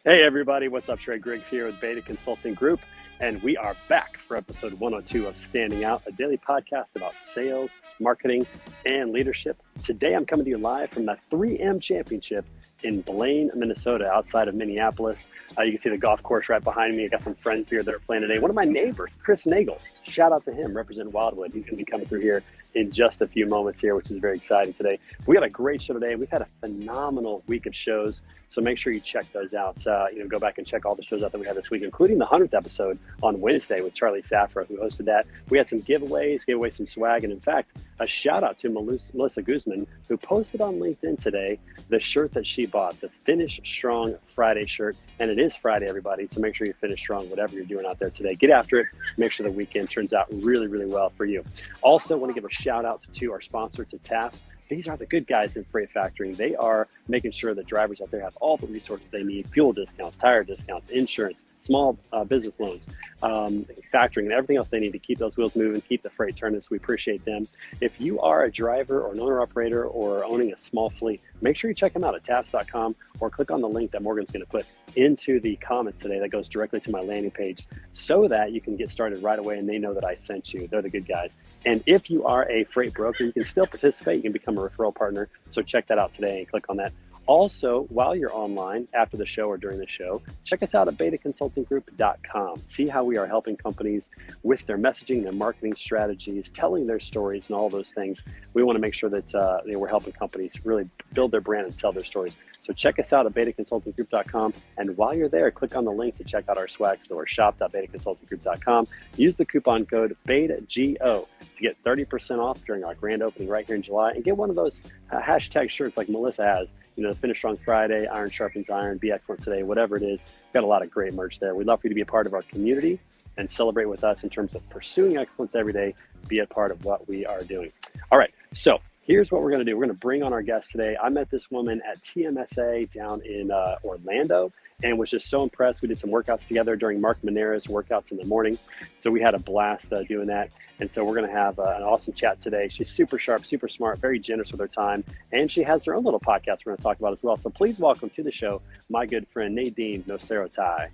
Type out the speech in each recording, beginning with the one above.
Hey everybody, what's up? Trey Griggs here with Beta Consulting Group, and we are back for episode 102 of Standing Out, a daily podcast about sales, marketing, and leadership. Today I'm coming to you live from the 3M Championship in Blaine, Minnesota, outside of Minneapolis. You can see the golf course right behind me. I got some friends here that are playing today. One of my neighbors, Chris Nagel, shout out to him, representing Wildwood. He's going to be coming through here in just a few moments here, which is very exciting today. We got a great show today. We've had a phenomenal week of shows, so make sure you check those out. Go back and check all the shows out that we had this week, including the 100th episode on Wednesday with Charlie Safra, who hosted that. We had some giveaways, gave away some swag, and in fact, a shout out to Melissa Guzman, who posted on LinkedIn today the shirt that she bought, the Finish Strong Friday shirt. And it is Friday, everybody, so make sure you finish strong, whatever you're doing out there today. Get after it. Make sure the weekend turns out really, really well for you. Also, want to give a shout out to our sponsor, to TAFS. These are the good guys in freight factoring. They are making sure that drivers out there have all the resources they need: fuel discounts, tire discounts, insurance, small business loans, factoring, and everything else they need to keep those wheels moving, keep the freight turning. So we appreciate them. If you are a driver or an owner-operator or owning a small fleet, make sure you check them out at tafs.com or click on the link that Morgan's going to put into the comments today that goes directly to my landing page so that you can get started right away and they know that I sent you. They're the good guys. And if you are a freight broker, you can still participate. You can become a referral partner. So check that out today and click on that. Also, while you're online after the show or during the show, check us out at betaconsultinggroup.com. See how we are helping companies with their messaging, their marketing strategies, telling their stories, and all those things. We want to make sure that we're helping companies really build their brand and tell their stories. So check us out at betaconsultinggroup.com. And while you're there, click on the link to check out our swag store, shop.betaconsultinggroup.com. Use the coupon code BETAGO to get 30% off during our grand opening right here in July, and get one of those hashtag shirts like Melissa has, Finish Strong Friday, Iron Sharpens Iron, Be Excellent Today, whatever it is. We've got a lot of great merch there. We'd love for you to be a part of our community and celebrate with us in terms of pursuing excellence every day. Be a part of what we are doing. All right, so here's what we're going to do. We're going to bring on our guest today. I met this woman at TMSA down in Orlando and was just so impressed. We did some workouts together during Mark Monera's workouts in the morning. So we had a blast doing that. And so we're going to have an awesome chat today. She's super sharp, super smart, very generous with her time. And she has her own little podcast we're going to talk about as well. So please welcome to the show my good friend, Nadine Nocero-Tye.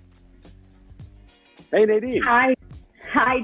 Hey, Nadine. Hi,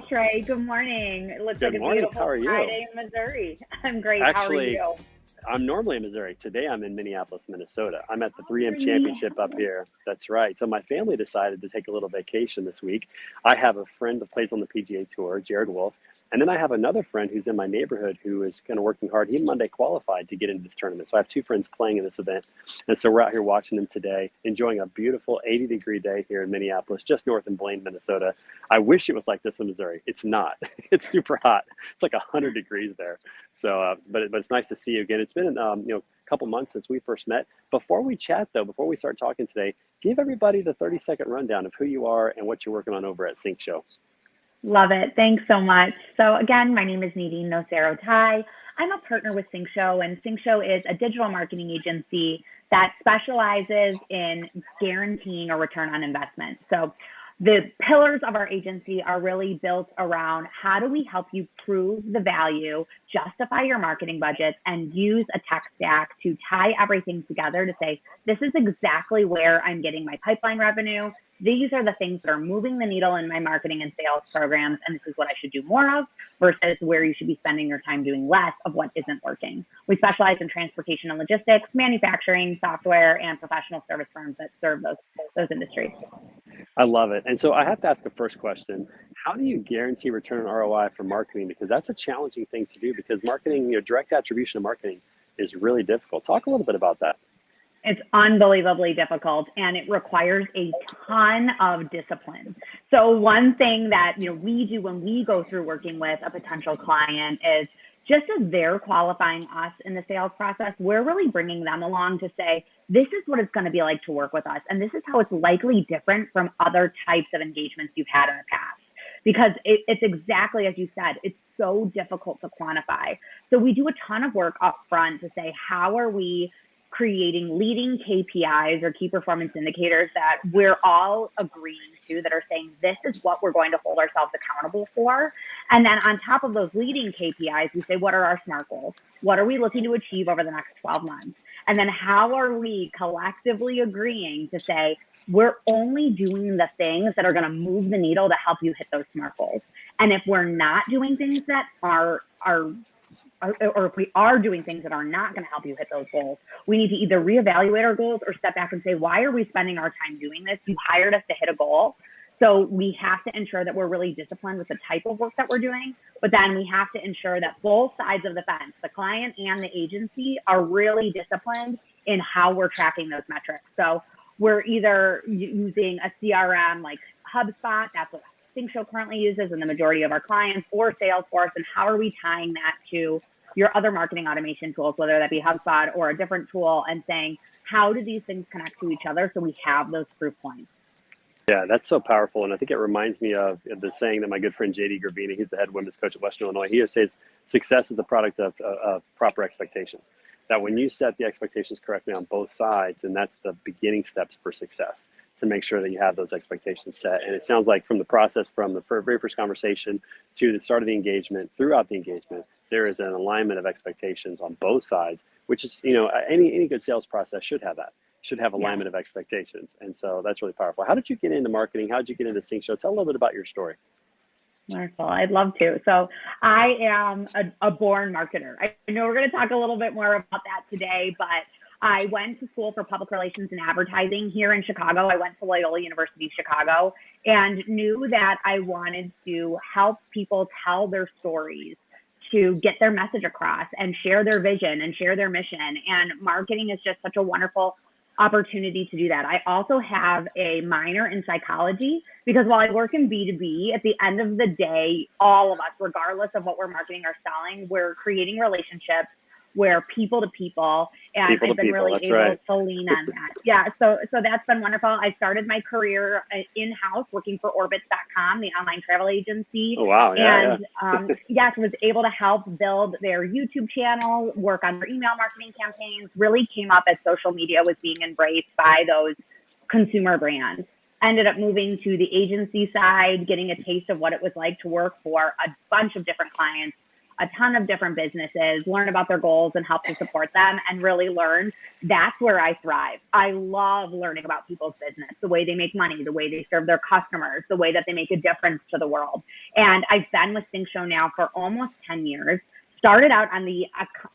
Trey. Good morning. It looks like a beautiful Friday in Missouri. I'm great. Actually, how are you? I'm normally in Missouri. Today I'm in Minneapolis, Minnesota. I'm at the 3M Championship up here. That's right. So my family decided to take a little vacation this week. I have a friend that plays on the PGA Tour, Jared Wolf. And then I have another friend who's in my neighborhood who is kind of working hard. He Monday qualified to get into this tournament. So I have two friends playing in this event. And so we're out here watching them today, enjoying a beautiful 80-degree day here in Minneapolis, just north of Blaine, Minnesota. I wish it was like this in Missouri. It's not. It's super hot. It's like 100 degrees there. So, but it's nice to see you again. It's been, a couple months since we first met. Before we chat, though, before we start talking today, give everybody the 30-second rundown of who you are and what you're working on over at Sync Show. Love it. Thanks so much. So again, my name is Nadine Nocero-Tye. I'm a partner with Sync Show, and Sync Show is a digital marketing agency that specializes in guaranteeing a return on investment. So the pillars of our agency are really built around how do we help you prove the value, justify your marketing budgets, and use a tech stack to tie everything together to say, this is exactly where I'm getting my pipeline revenue. These are the things that are moving the needle in my marketing and sales programs, and this is what I should do more of versus where you should be spending your time doing less of what isn't working. We specialize in transportation and logistics, manufacturing, software, and professional service firms that serve those industries. I love it. And so I have to ask a first question. How do you guarantee return on ROI for marketing? Because that's a challenging thing to do, because marketing, direct attribution of marketing is really difficult. Talk a little bit about that. It's unbelievably difficult, and it requires a ton of discipline. So one thing that we do when we go through working with a potential client is just as they're qualifying us in the sales process, we're really bringing them along to say, this is what it's going to be like to work with us. And this is how it's likely different from other types of engagements you've had in the past. Because it's exactly as you said, it's so difficult to quantify. So we do a ton of work up front to say, how are we creating leading KPIs or key performance indicators that we're all agreeing to, that are saying this is what we're going to hold ourselves accountable for. And then on top of those leading KPIs, we say, what are our SMART goals? What are we looking to achieve over the next 12 months? And then how are we collectively agreeing to say, we're only doing the things that are going to move the needle to help you hit those SMART goals. And if we're not doing things that or if we are doing things that are not going to help you hit those goals, we need to either reevaluate our goals or step back and say, why are we spending our time doing this? You hired us to hit a goal. So we have to ensure that we're really disciplined with the type of work that we're doing, but then we have to ensure that both sides of the fence, the client and the agency, are really disciplined in how we're tracking those metrics. So we're either using a CRM like HubSpot, that's what SyncShow currently uses and the majority of our clients, or Salesforce, and how are we tying that to your other marketing automation tools, whether that be HubSpot or a different tool, and saying, how do these things connect to each other so we have those proof points? Yeah, that's so powerful. And I think it reminds me of the saying that my good friend JD Gravina, he's the head women's coach at Western Illinois, he says success is the product of proper expectations. That when you set the expectations correctly on both sides, and that's the beginning steps for success, to make sure that you have those expectations set. And it sounds like from the process, from the very first conversation to the start of the engagement, throughout the engagement, there is an alignment of expectations on both sides, which is, any good sales process should have that. Should have alignment of expectations. And so that's really powerful. How did you get into marketing? How did you get into SyncShow? Tell a little bit about your story. Wonderful. I'd love to. So I am a born marketer. I know we're going to talk a little bit more about that today, but I went to school for public relations and advertising here in Chicago. I went to Loyola University Chicago and knew that I wanted to help people tell their stories, to get their message across and share their vision and share their mission. And marketing is just such a wonderful opportunity to do that. I also have a minor in psychology because while I work in B2B, at the end of the day, all of us, regardless of what we're marketing or selling, we're creating relationships. We're people to people, and I've been really able to lean on that. Yeah, so that's been wonderful. I started my career in-house working for Orbitz.com, the online travel agency. Oh, wow. Yeah, and yes, was able to help build their YouTube channel, work on their email marketing campaigns, really came up as social media was being embraced by those consumer brands. Ended up moving to the agency side, getting a taste of what it was like to work for a bunch of different clients, a ton of different businesses, learn about their goals and help to support them, and really learn. That's where I thrive. I love learning about people's business, the way they make money, the way they serve their customers, the way that they make a difference to the world. And I've been with SyncShow now for almost 10 years. Started out on the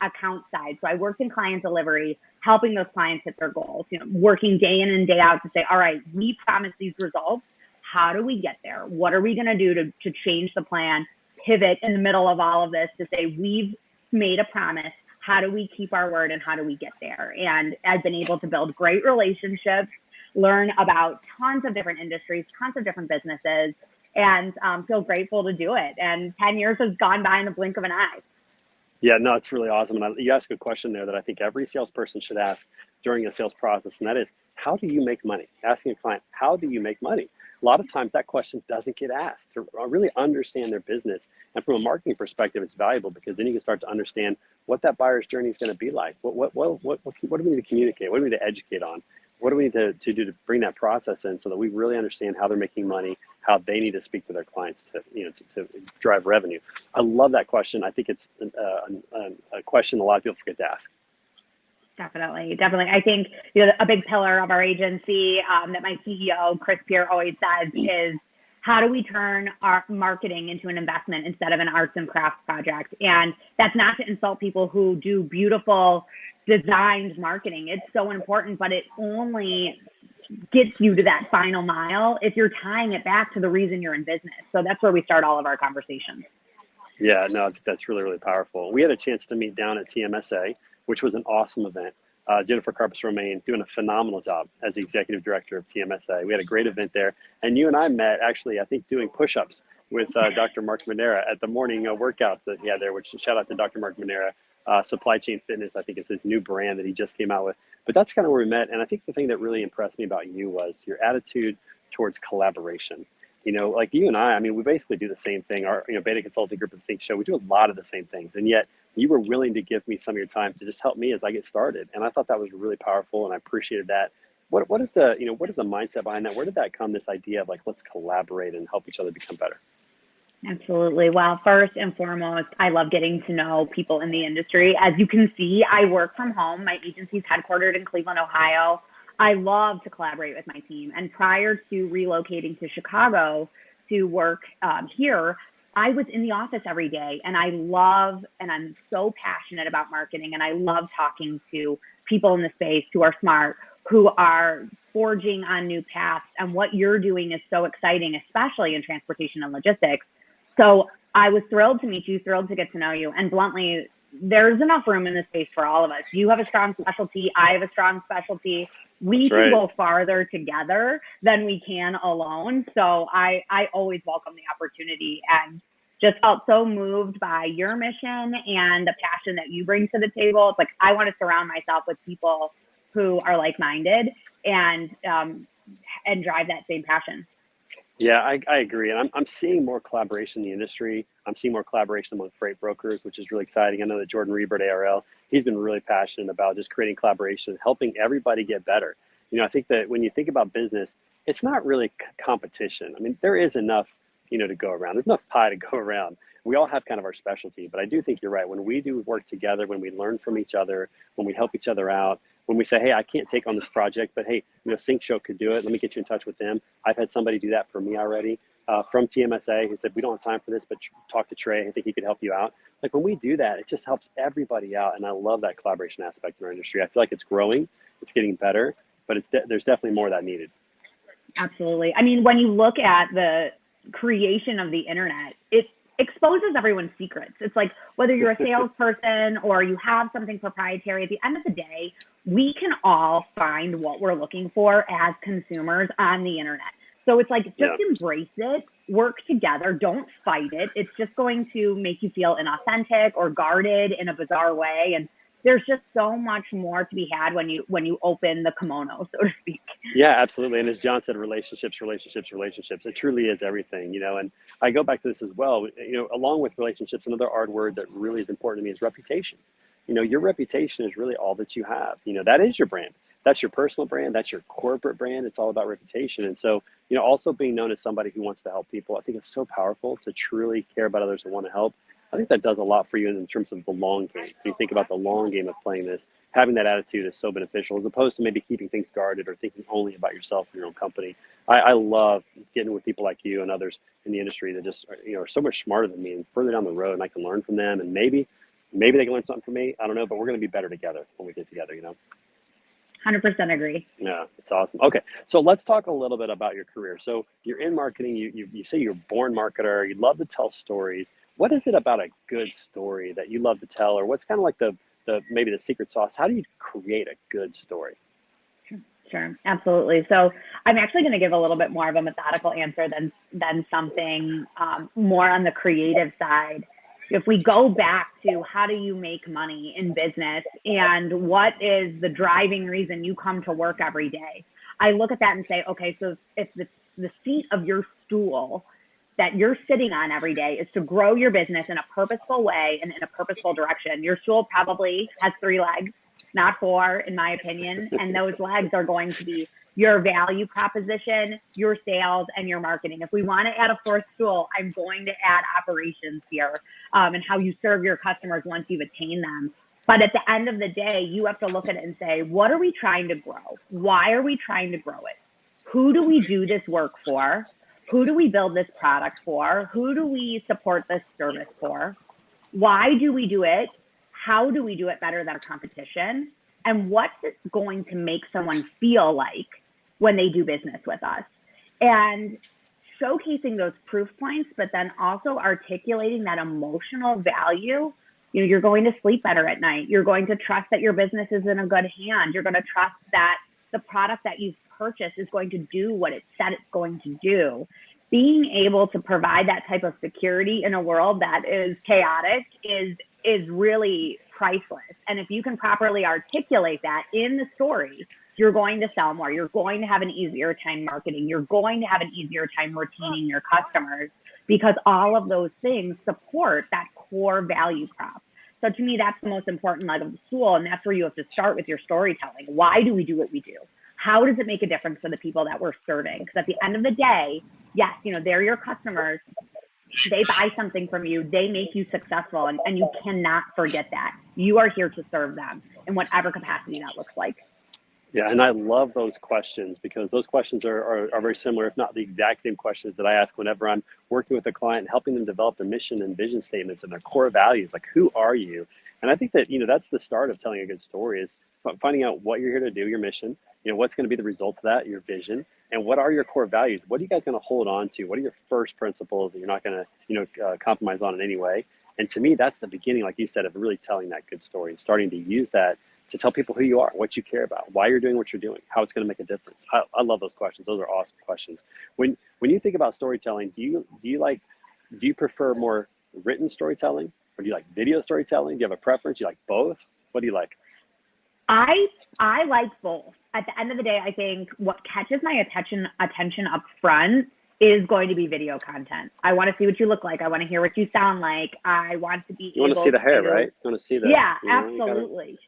account side. So I worked in client delivery, helping those clients hit their goals, working day in and day out to say, all right, we promise these results. How do we get there? What are we going to do to change the plan? Pivot in the middle of all of this to say, we've made a promise. How do we keep our word and how do we get there? And I've been able to build great relationships, learn about tons of different industries, tons of different businesses, and feel grateful to do it. And 10 years has gone by in the blink of an eye. Yeah, no, it's really awesome. And you asked a question there that I think every salesperson should ask during a sales process, and that is, how do you make money? Asking a client, how do you make money? A lot of times that question doesn't get asked to really understand their business. And from a marketing perspective, it's valuable because then you can start to understand what that buyer's journey is going to be like. What do we need to communicate? What do we need to educate on? What do we need to do to bring that process in so that we really understand how they're making money, how they need to speak to their clients to drive revenue? I love that question. I think it's a question a lot of people forget to ask. Definitely. I think a big pillar of our agency that my CEO, Chris Pierre, always says is, how do we turn our marketing into an investment instead of an arts and crafts project? And that's not to insult people who do beautiful designed marketing. It's so important, but it only gets you to that final mile if you're tying it back to the reason you're in business. So that's where we start all of our conversations. Yeah, no, that's really, really powerful. We had a chance to meet down at TMSA, which was an awesome event. Jennifer Carpus-Romaine doing a phenomenal job as the executive director of TMSA. We had a great event there. And you and I met actually, I think, doing push-ups with Dr. Mark Manera at the morning workouts that he had there, which shout out to Dr. Mark Manera. Supply Chain Fitness, I think it's his new brand that he just came out with. But that's kind of where we met. And I think the thing that really impressed me about you was your attitude towards collaboration. You know, like you and I mean, we basically do the same thing. Our, Beta Consulting Group at Sync Show, we do a lot of the same things. And yet you were willing to give me some of your time to just help me as I get started. And I thought that was really powerful, and I appreciated that. What is the, what is the mindset behind that? Where did that come, this idea of like, let's collaborate and help each other become better? Absolutely. Well, first and foremost, I love getting to know people in the industry. As you can see, I work from home. My agency is headquartered in Cleveland, Ohio. I love to collaborate with my team. And prior to relocating to Chicago to work here, I was in the office every day, and I'm so passionate about marketing, and I love talking to people in the space who are smart, who are forging on new paths. And what you're doing is so exciting, especially in transportation and logistics. So I was thrilled to meet you, thrilled to get to know you. And bluntly, there's enough room in this space for all of us. You have a strong specialty. I have a strong specialty. We can go farther together than we can alone. So I always welcome the opportunity, and just felt so moved by your mission and the passion that you bring to the table. It's like, I want to surround myself with people who are like-minded and drive that same passion. Yeah, I agree. And I'm seeing more collaboration in the industry. I'm seeing more collaboration among freight brokers, which is really exciting. I know that Jordan Reber at ARL, he's been really passionate about just creating collaboration, helping everybody get better. I think that when you think about business, it's not really competition. I mean, there is enough, to go around. There's enough pie to go around. We all have kind of our specialty, but I do think you're right. When we do work together, when we learn from each other, when we help each other out, when we say, hey, I can't take on this project, but hey, Sync Show could do it. Let me get you in touch with them. I've had somebody do that for me already from TMSA who said, we don't have time for this, but talk to Trey. I think he could help you out. Like when we do that, it just helps everybody out. And I love that collaboration aspect in our industry. I feel like it's growing, it's getting better, but there's definitely more that needed. Absolutely. I mean, when you look at the creation of the internet, it exposes everyone's secrets. It's like, whether you're a salesperson or you have something proprietary, at the end of the day, we can all find what we're looking for as consumers on the internet. So it's like, just embrace it, work together, don't fight it. It's just going to make you feel inauthentic or guarded in a bizarre way. And there's just so much more to be had when you open the kimono, so to speak. Yeah, absolutely. And as John said, relationships. It truly is everything, and I go back to this as well, along with relationships, another R word that really is important to me is reputation. Your reputation is really all that you have. That is your brand. That's your personal brand. That's your corporate brand. It's all about reputation. And so, also being known as somebody who wants to help people, I think it's so powerful to truly care about others and want to help. I think that does a lot for you in terms of the long game. When you think about the long game of playing this, having that attitude is so beneficial, as opposed to maybe keeping things guarded or thinking only about yourself and your own company. I love getting with people like you and others in the industry that just are so much smarter than me and further down the road, and I can learn from them, and maybe they can learn something from me. I don't know, but we're going to be better together when we get together, 100% agree. Yeah, it's awesome. Okay, so let's talk a little bit about your career. So you're in marketing. You say you're a born marketer. You love to tell stories. What is it about a good story that you love to tell, or what's kind of like the maybe the secret sauce? How do you create a good story? Sure, absolutely. So I'm actually going to give a little bit more of a methodical answer than something more on the creative side. If we go back to how do you make money in business and what is the driving reason you come to work every day, I look at that and say, okay, so if the seat of your stool that you're sitting on every day is to grow your business in a purposeful way and in a purposeful direction, your stool probably has 3 legs, not 4, in my opinion. And those legs are going to be your value proposition, your sales, and your marketing. If we want to add a 4th stool, I'm going to add operations here and how you serve your customers once you've attained them. But at the end of the day, you have to look at it and say, what are we trying to grow? Why are we trying to grow it? Who do we do this work for? Who do we build this product for? Who do we support this service for? Why do we do it? How do we do it better than our competition? And what's it going to make someone feel like when they do business with us? And showcasing those proof points, but then also articulating that emotional value. You're going to sleep better at night. You're going to trust that your business is in a good hand. You're going to trust that the product that you've purchased is going to do what it said it's going to do. being able to provide that type of security in a world that is chaotic is really priceless. And if you can properly articulate that in the story, you're going to sell more. You're going to have an easier time marketing. You're going to have an easier time retaining your customers, because all of those things support that core value prop. So to me, that's the most important leg of the stool. And that's where you have to start with your storytelling. Why do we do what we do? How does it make a difference for the people that we're serving? Because at the end of the day, yes, they're your customers. They buy something from you. They make you successful. And you cannot forget that. You are here to serve them in whatever capacity that looks like. Yeah, and I love those questions, because those questions are very similar, if not the exact same questions that I ask whenever I'm working with a client and helping them develop their mission and vision statements and their core values. Like, who are you? And I think that, that's the start of telling a good story, is finding out what you're here to do, your mission, what's going to be the result of that, your vision, and what are your core values? What are you guys going to hold on to? What are your first principles that you're not going to, compromise on in any way? And to me, that's the beginning, like you said, of really telling that good story and starting to use that to tell people who you are, what you care about, why you're doing what you're doing, how it's going to make a difference. I love those questions. Those are awesome questions. When you think about storytelling, do you prefer more written storytelling, or do you like video storytelling? Do you have a preference? Do you like both? What do you like? I like both. At the end of the day, I think what catches my attention up front is going to be video content. I want to see what you look like. I want to hear what you sound like. I want to be You want to see the hair, right? You want to see the Yeah, absolutely.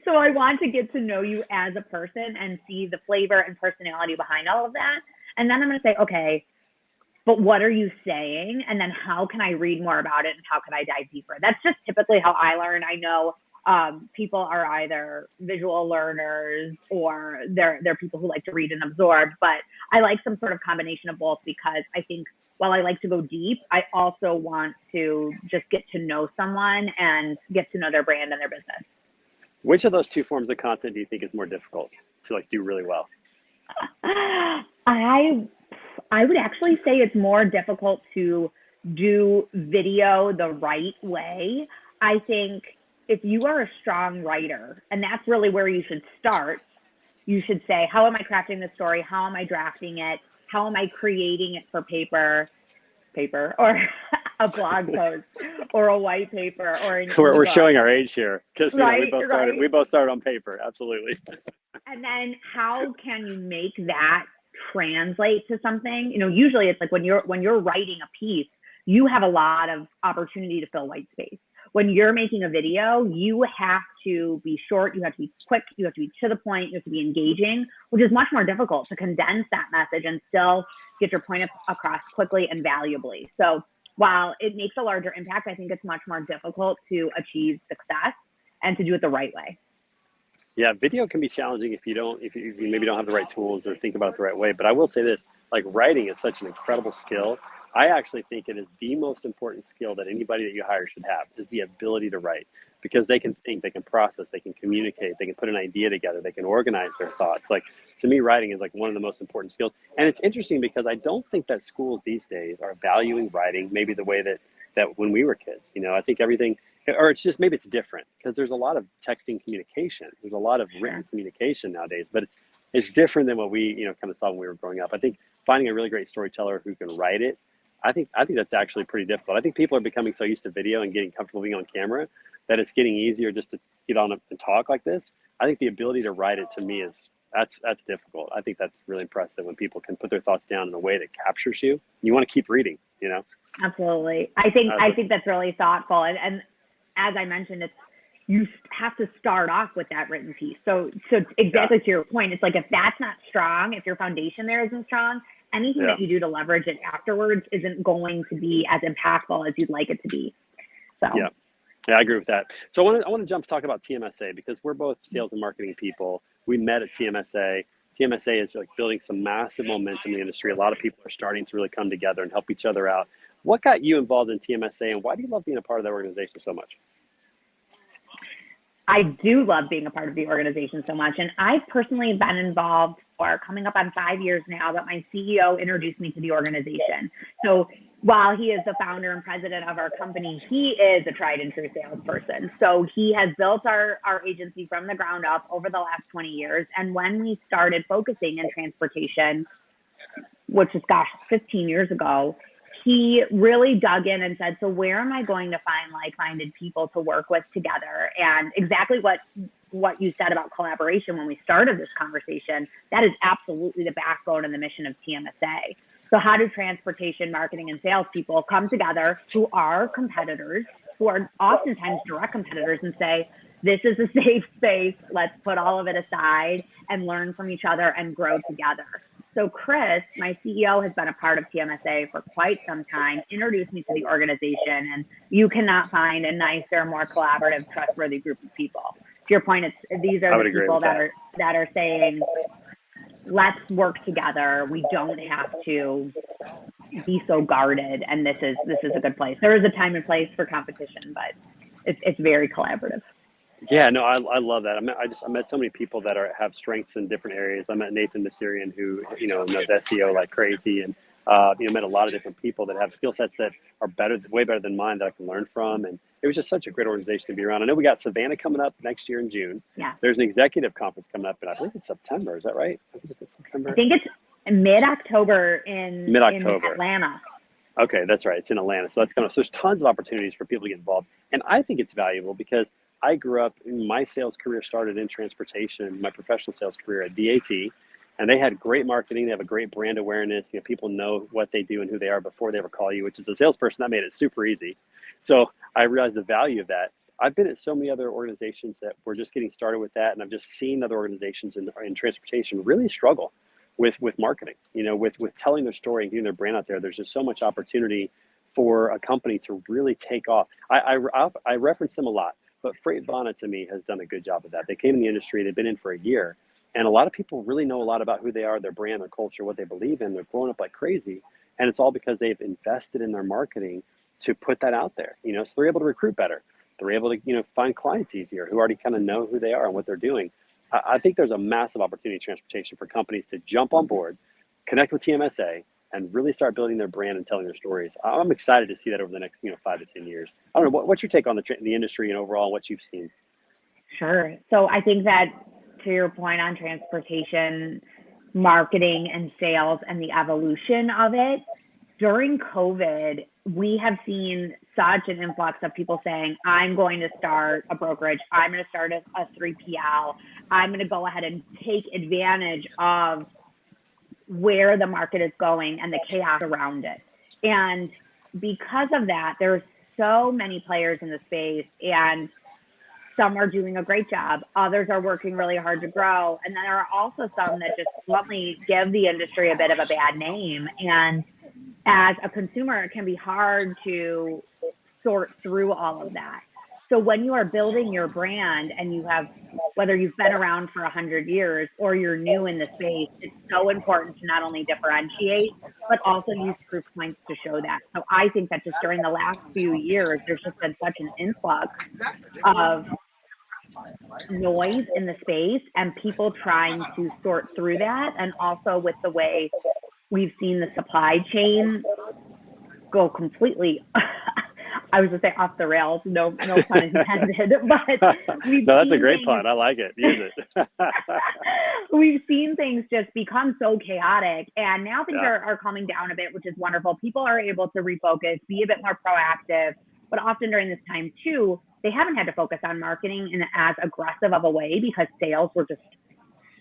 So I want to get to know you as a person and see the flavor and personality behind all of that. And then I'm going to say, okay, but what are you saying? And then how can I read more about it, and how can I dive deeper? That's just typically how I learn. I know people are either visual learners, or they're people who like to read and absorb, but I like some sort of combination of both, because I think while I like to go deep, I also want to just get to know someone and get to know their brand and their business. Which of those two forms of content do you think is more difficult to do really well? I would actually say it's more difficult to do video the right way. I think if you are a strong writer, and that's really where you should start, you should say, how am I crafting the story? How am I drafting it? How am I creating it for paper, or a blog post, or a white paper, or an We're showing our age here, because right, we both started on paper. Absolutely. And then how can you make that translate to something? Usually it's like when you're writing a piece, you have a lot of opportunity to fill white space. When you're making a video, you have to be short, you have to be quick, you have to be to the point, you have to be engaging, which is much more difficult to condense that message and still get your point across quickly and valuably. So while it makes a larger impact, I think it's much more difficult to achieve success and to do it the right way. Yeah, video can be challenging if you maybe don't have the right tools or think about it the right way. But I will say this, like, writing is such an incredible skill. I actually think it is the most important skill that anybody that you hire should have, is the ability to write, because they can think, they can process, they can communicate, they can put an idea together, they can organize their thoughts. Like, to me, writing is like one of the most important skills. And it's interesting because I don't think that schools these days are valuing writing maybe the way that when we were kids. I think everything, or it's just, maybe it's different, because there's a lot of texting communication. There's a lot of written communication nowadays, but it's different than what we, kind of saw when we were growing up. I think finding a really great storyteller who can write it, I think that's actually pretty difficult. I think people are becoming so used to video and getting comfortable being on camera that it's getting easier just to get on and talk like this. I think the ability to write it, to me, that's difficult. I think that's really impressive when people can put their thoughts down in a way that captures you. You want to keep reading, Absolutely. I think that's really thoughtful. And as I mentioned, you have to start off with that written piece. So exactly to your point, it's like, if that's not strong, if your foundation there isn't strong, anything that you do to leverage it afterwards isn't going to be as impactful as you'd like it to be. So yeah, I agree with that. So I want to jump to talk about TMSA, because we're both sales and marketing people. We met at TMSA. TMSA is like building some massive momentum in the industry. A lot of people are starting to really come together and help each other out. What got you involved in TMSA, and why do you love being a part of that organization so much? I do love being a part of the organization so much. And I've personally been involved for coming up on 5 years now that my CEO introduced me to the organization. So while he is the founder and president of our company, he is a tried and true salesperson. So he has built our agency from the ground up over the last 20 years. And when we started focusing in transportation, which is, gosh, 15 years ago, he really dug in and said, so where am I going to find like-minded people to work with together? And exactly what you said about collaboration when we started this conversation, that is absolutely the backbone and the mission of TMSA. So how do transportation, marketing, and sales people come together who are competitors, who are oftentimes direct competitors, and say, this is a safe space, let's put all of it aside and learn from each other and grow together. So Chris, my CEO, has been a part of TMSA for quite some time, introduced me to the organization, and you cannot find a nicer, more collaborative, trustworthy group of people. To your point, these are the people that are saying, let's work together. We don't have to be so guarded, and this is a good place. There is a time and place for competition, but it's very collaborative. Yeah, no, I love that. I met so many people that have strengths in different areas. I met Nadine Nocero-Tye, who knows SEO like crazy, and met a lot of different people that have skill sets that are way better than mine that I can learn from. And it was just such a great organization to be around. I know we got Savannah coming up next year in June. Yeah. There's an executive conference coming up, and I believe it's September. Is that right? I think it's September. I think it's mid-October in Atlanta. Okay, that's right. It's in Atlanta. So there's tons of opportunities for people to get involved. And I think it's valuable because I grew up, my sales career started in transportation, my professional sales career at DAT, and they had great marketing. They have a great brand awareness. People know what they do and who they are before they ever call you, which is a salesperson. That made it super easy. So I realized the value of that. I've been at so many other organizations that were just getting started with that, and I've just seen other organizations in transportation really struggle with marketing, with telling their story and getting their brand out there. There's just so much opportunity for a company to really take off. I reference them a lot, but Freight Vana to me has done a good job of that. They came in the industry, they've been in for a year, and a lot of people really know a lot about who they are, their brand, their culture, what they believe in. They're growing up like crazy, and it's all because they've invested in their marketing to put that out there. So they're able to recruit better. They're able to find clients easier who already kind of know who they are and what they're doing. I think there's a massive opportunity in transportation for companies to jump on board, connect with TMSA, and really start building their brand and telling their stories. I'm excited to see that over the next 5 to 10 years. I don't know, what's your take on the industry and overall what you've seen? Sure. So I think that, to your point on transportation, marketing and sales and the evolution of it, during COVID, we have seen such an influx of people saying, I'm going to start a brokerage, I'm going to start a 3PL, I'm going to go ahead and take advantage of where the market is going and the chaos around it. And because of that, there's so many players in the space, and some are doing a great job. Others are working really hard to grow. And then there are also some that just bluntly give the industry a bit of a bad name. And as a consumer, it can be hard to sort through all of that. So when you are building your brand and you have, whether you've been around for 100 years or you're new in the space, it's so important to not only differentiate, but also use proof points to show that. So I think that just during the last few years, there's just been such an influx of noise in the space and people trying to sort through that. And also with the way we've seen the supply chain go completely I was going to say off the rails, no pun intended, but no, that's a great pun. I like it. Use it. We've seen things just become so chaotic, and now things are calming down a bit, which is wonderful. People are able to refocus, be a bit more proactive, but often during this time too, they haven't had to focus on marketing in as aggressive of a way because sales were just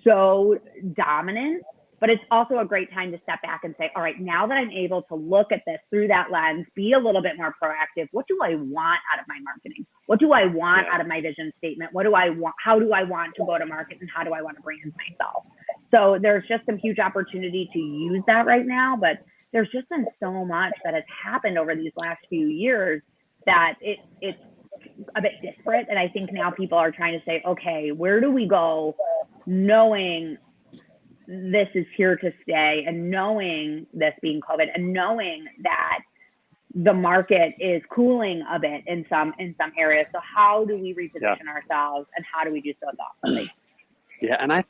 so dominant. But it's also a great time to step back and say, all right, now that I'm able to look at this through that lens, be a little bit more proactive. What do I want out of my marketing? What do I want out of my vision statement? What do I want? How do I want to go to market, and how do I want to brand myself? So there's just some huge opportunity to use that right now, but there's just been so much that has happened over these last few years that it's a bit disparate. And I think now people are trying to say, okay, where do we go knowing this is here to stay, and knowing this being COVID, and knowing that the market is cooling a bit in some areas. So how do we reposition ourselves, and how do we do so thoughtfully? Yeah, and I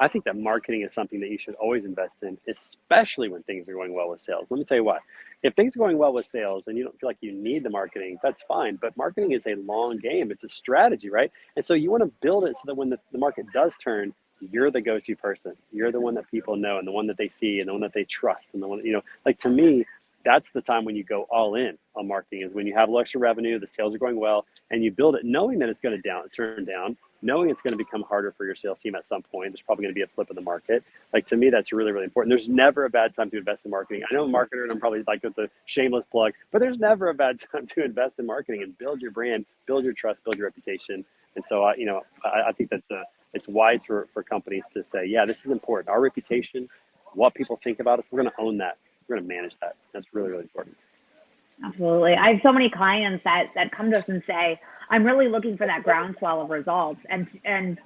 think that marketing is something that you should always invest in, especially when things are going well with sales. Let me tell you what, if things are going well with sales and you don't feel like you need the marketing, that's fine. But marketing is a long game. It's a strategy, right? And so you want to build it so that when the market does turn, you're the go-to person. You're the one that people know and the one that they see and the one that they trust and the one, like to me, that's the time when you go all in on marketing, is when you have a little extra revenue, the sales are going well, and you build it knowing that it's going to turn down, knowing it's going to become harder for your sales team at some point. There's probably going to be a flip of the market. Like to me, that's really, really important. There's never a bad time to invest in marketing. I know I'm a marketer and I'm probably like it's a shameless plug, but there's never a bad time to invest in marketing and build your brand, build your trust, build your reputation. And so, I think that it's wise for companies to say, yeah, this is important. Our reputation, what people think about us, we're going to own that. We're going to manage that. That's really, really important. Absolutely. I have so many clients that come to us and say, I'm really looking for that groundswell of results. And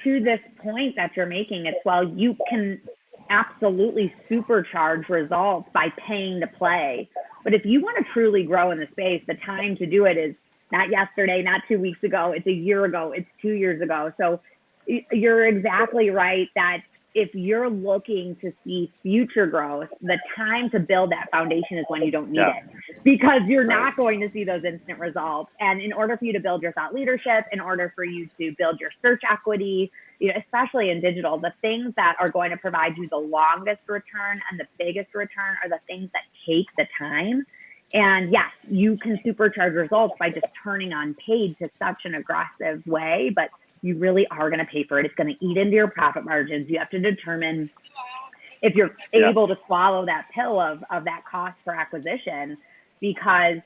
to this point that you're making, it's, well, you can absolutely supercharge results by paying to play. But if you want to truly grow in the space, the time to do it is not yesterday, not 2 weeks ago, it's a year ago, it's 2 years ago. So you're exactly right that if you're looking to see future growth, the time to build that foundation is when you don't need it, because you're not going to see those instant results. And in order for you to build your thought leadership, in order for you to build your search equity, especially in digital, the things that are going to provide you the longest return and the biggest return are the things that take the time. And yes, you can supercharge results by just turning on paid to such an aggressive way, but you really are going to pay for it. It's going to eat into your profit margins. You have to determine if you're able to swallow that pill of that cost per acquisition, because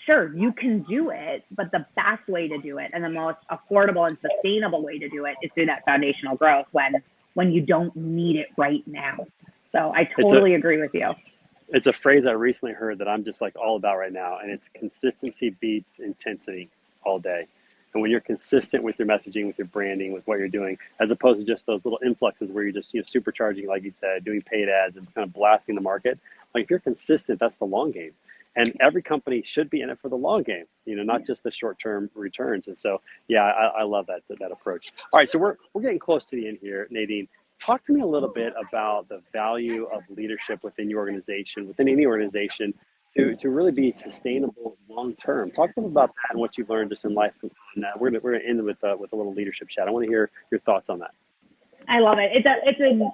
sure, you can do it, but the best way to do it and the most affordable and sustainable way to do it is through that foundational growth when you don't need it right now. So I totally agree with you. It's a phrase I recently heard that I'm just like all about right now, and it's consistency beats intensity all day. And when you're consistent with your messaging, with your branding, with what you're doing, as opposed to just those little influxes where you're just supercharging, like you said, doing paid ads and kind of blasting the market. Like if you're consistent, that's the long game. And every company should be in it for the long game, not just the short-term returns. And so, yeah, I love that approach. All right, so we're getting close to the end here, Nadine. Talk to me a little bit about the value of leadership within your organization, within any organization, to really be sustainable long term. Talk to me about that and what you've learned just in life. And we're gonna end with a little leadership chat. I want to hear your thoughts on that. I love it. It's an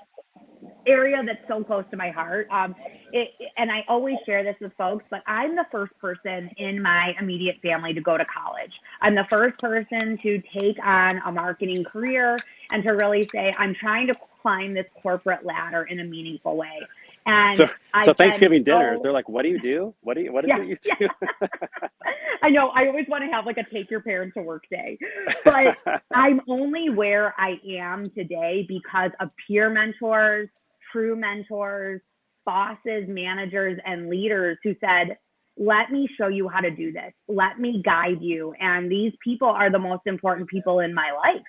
area that's so close to my heart. And I always share this with folks, but I'm the first person in my immediate family to go to college. I'm the first person to take on a marketing career and to really say, I'm trying to climb this corporate ladder in a meaningful way. And so Thanksgiving dinners, they're like, what do you do? What is it you do? I know. I always want to have like a take your parents to work day, but I'm only where I am today because of peer mentors, true mentors, bosses, managers, and leaders who said, let me show you how to do this. Let me guide you. And these people are the most important people in my life.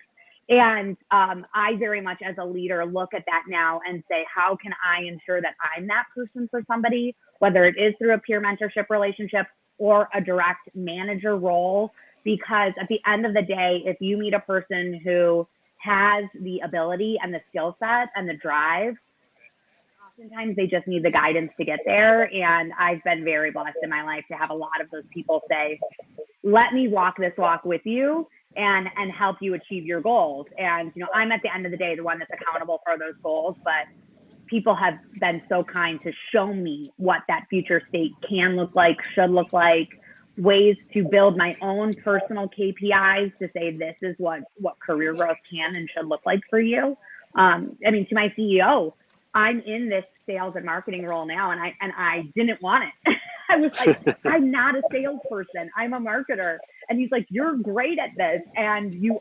And I very much as a leader look at that now and say, how can I ensure that I'm that person for somebody, whether it is through a peer mentorship relationship or a direct manager role? Because at the end of the day, if you meet a person who has the ability and the skill set and the drive, oftentimes they just need the guidance to get there. And I've been very blessed in my life to have a lot of those people say, let me walk this walk with you and help you achieve your goals. And, I'm at the end of the day, the one that's accountable for those goals, but people have been so kind to show me what that future state can look like, should look like, ways to build my own personal KPIs to say, this is what career growth can and should look like for you. To my CEO, I'm in this sales and marketing role now, and I didn't want it. I was like, I'm not a salesperson. I'm a marketer. And he's like, you're great at this. And you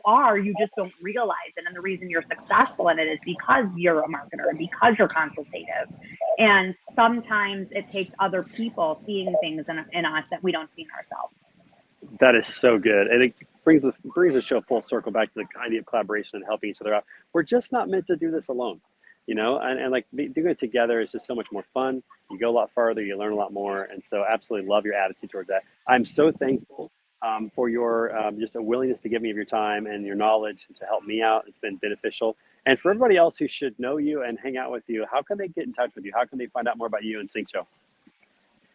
just don't realize it. And the reason you're successful in it is because you're a marketer and because you're consultative. And sometimes it takes other people seeing things in us that we don't see in ourselves. That is so good. And it brings the show full circle back to the idea of collaboration and helping each other out. We're just not meant to do this alone. And like doing it together is just so much more fun. You go a lot farther, you learn a lot more. And so absolutely love your attitude towards that. I'm so thankful for your just a willingness to give me of your time and your knowledge to help me out. It's been beneficial. And for everybody else who should know you and hang out with you, how can they get in touch with you? How can they find out more about you and Sync Show?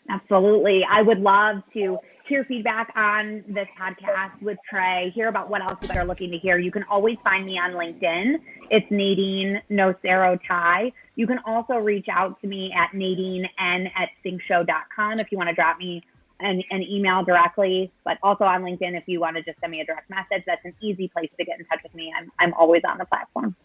Absolutely. I would love to hear feedback on this podcast with Trey, hear about what else you guys are looking to hear, you can always find me on LinkedIn. It's Nadine Nocero-Tye. You can also reach out to me at nadinen@syncshow.com if you want to drop me an email directly, but also on LinkedIn if you want to just send me a direct message. That's an easy place to get in touch with me. I'm always on the platform.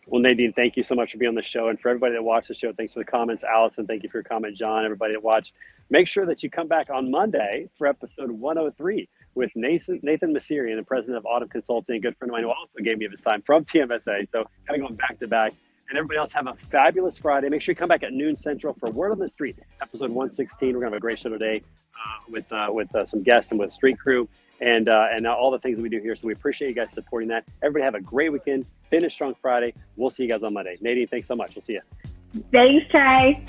Well, Nadine, thank you so much for being on the show. And for everybody that watched the show, thanks for the comments. Allison, thank you for your comment. John, everybody that watched. Make sure that you come back on Monday for episode 103 with Nathan Messerian, the president of Autumn Consulting, a good friend of mine who also gave me of his time from TMSA. So kind of going back to back. And everybody else have a fabulous Friday. Make sure you come back at noon Central for Word on the Street, episode 116. We're going to have a great show today with some guests and with Street Crew and all the things that we do here. So we appreciate you guys supporting that. Everybody have a great weekend. Finish strong Friday. We'll see you guys on Monday. Nadine, thanks so much. We'll see you. Thanks, Trey.